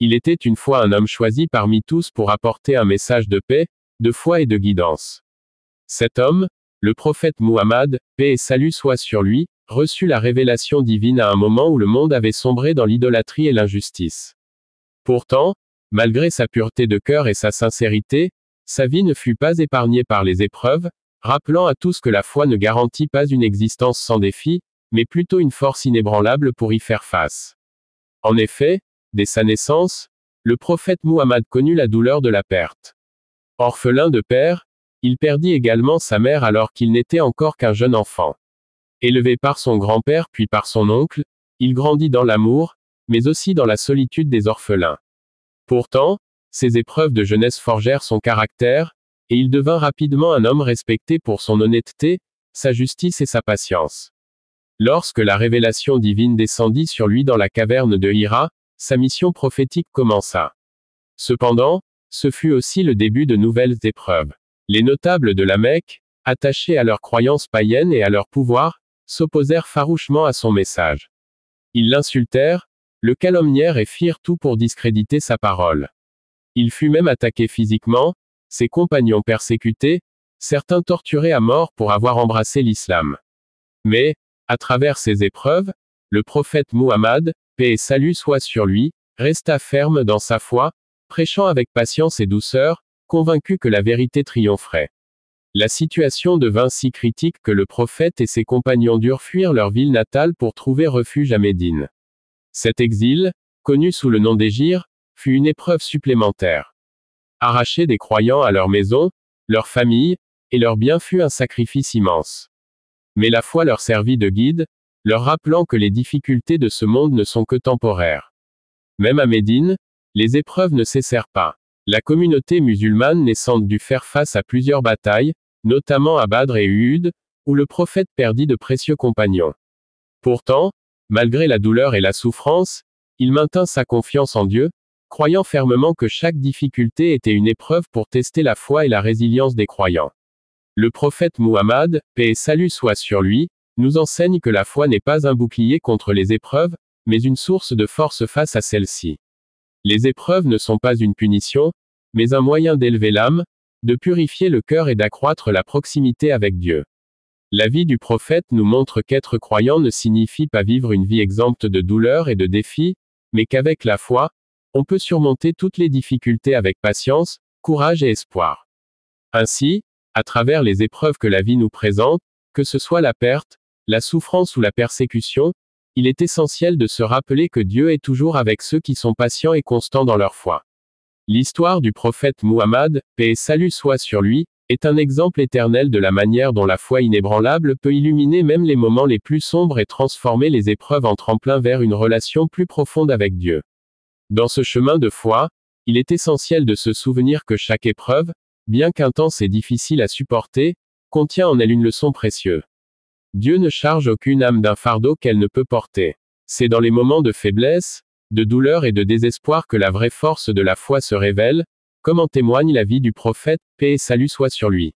Il était une fois un homme choisi parmi tous pour apporter un message de paix, de foi et de guidance. Cet homme, le prophète Muhammad, paix et salut soient sur lui, reçut la révélation divine à un moment où le monde avait sombré dans l'idolâtrie et l'injustice. Pourtant, malgré sa pureté de cœur et sa sincérité, sa vie ne fut pas épargnée par les épreuves, rappelant à tous que la foi ne garantit pas une existence sans défis, mais plutôt une force inébranlable pour y faire face. En effet, dès sa naissance, le prophète Muhammad connut la douleur de la perte. Orphelin de père, il perdit également sa mère alors qu'il n'était encore qu'un jeune enfant. Élevé par son grand-père puis par son oncle, il grandit dans l'amour, mais aussi dans la solitude des orphelins. Pourtant, ces épreuves de jeunesse forgèrent son caractère, et il devint rapidement un homme respecté pour son honnêteté, sa justice et sa patience. Lorsque la révélation divine descendit sur lui dans la caverne de Hira, sa mission prophétique commença. Cependant, ce fut aussi le début de nouvelles épreuves. Les notables de la Mecque, attachés à leurs croyances païennes et à leur pouvoir, s'opposèrent farouchement à son message. Ils l'insultèrent, le calomnièrent et firent tout pour discréditer sa parole. Il fut même attaqué physiquement, ses compagnons persécutés, certains torturés à mort pour avoir embrassé l'islam. Mais, à travers ces épreuves, le prophète Muhammad, paix et salut soient sur lui, resta ferme dans sa foi, prêchant avec patience et douceur, convaincu que la vérité triompherait. La situation devint si critique que le prophète et ses compagnons durent fuir leur ville natale pour trouver refuge à Médine. Cet exil, connu sous le nom d'Hégire, fut une épreuve supplémentaire. Arracher des croyants à leur maison, leur famille, et leurs biens fut un sacrifice immense. Mais la foi leur servit de guide, leur rappelant que les difficultés de ce monde ne sont que temporaires. Même à Médine, les épreuves ne cessèrent pas. La communauté musulmane naissante dut faire face à plusieurs batailles, notamment à Badr et Uhud, où le prophète perdit de précieux compagnons. Pourtant, malgré la douleur et la souffrance, il maintint sa confiance en Dieu, croyant fermement que chaque difficulté était une épreuve pour tester la foi et la résilience des croyants. Le prophète Muhammad, paix et salut soient sur lui, nous enseigne que la foi n'est pas un bouclier contre les épreuves, mais une source de force face à celles-ci. Les épreuves ne sont pas une punition, mais un moyen d'élever l'âme, de purifier le cœur et d'accroître la proximité avec Dieu. La vie du prophète nous montre qu'être croyant ne signifie pas vivre une vie exempte de douleurs et de défis, mais qu'avec la foi, on peut surmonter toutes les difficultés avec patience, courage et espoir. Ainsi, à travers les épreuves que la vie nous présente, que ce soit la perte, la souffrance ou la persécution, il est essentiel de se rappeler que Dieu est toujours avec ceux qui sont patients et constants dans leur foi. L'histoire du prophète Muhammad, paix et salut soient sur lui, est un exemple éternel de la manière dont la foi inébranlable peut illuminer même les moments les plus sombres et transformer les épreuves en tremplin vers une relation plus profonde avec Dieu. Dans ce chemin de foi, il est essentiel de se souvenir que chaque épreuve, bien qu'intense et difficile à supporter, contient en elle une leçon précieuse. Dieu ne charge aucune âme d'un fardeau qu'elle ne peut porter. C'est dans les moments de faiblesse, de douleur et de désespoir que la vraie force de la foi se révèle, comme en témoigne la vie du prophète, paix et salut soient sur lui.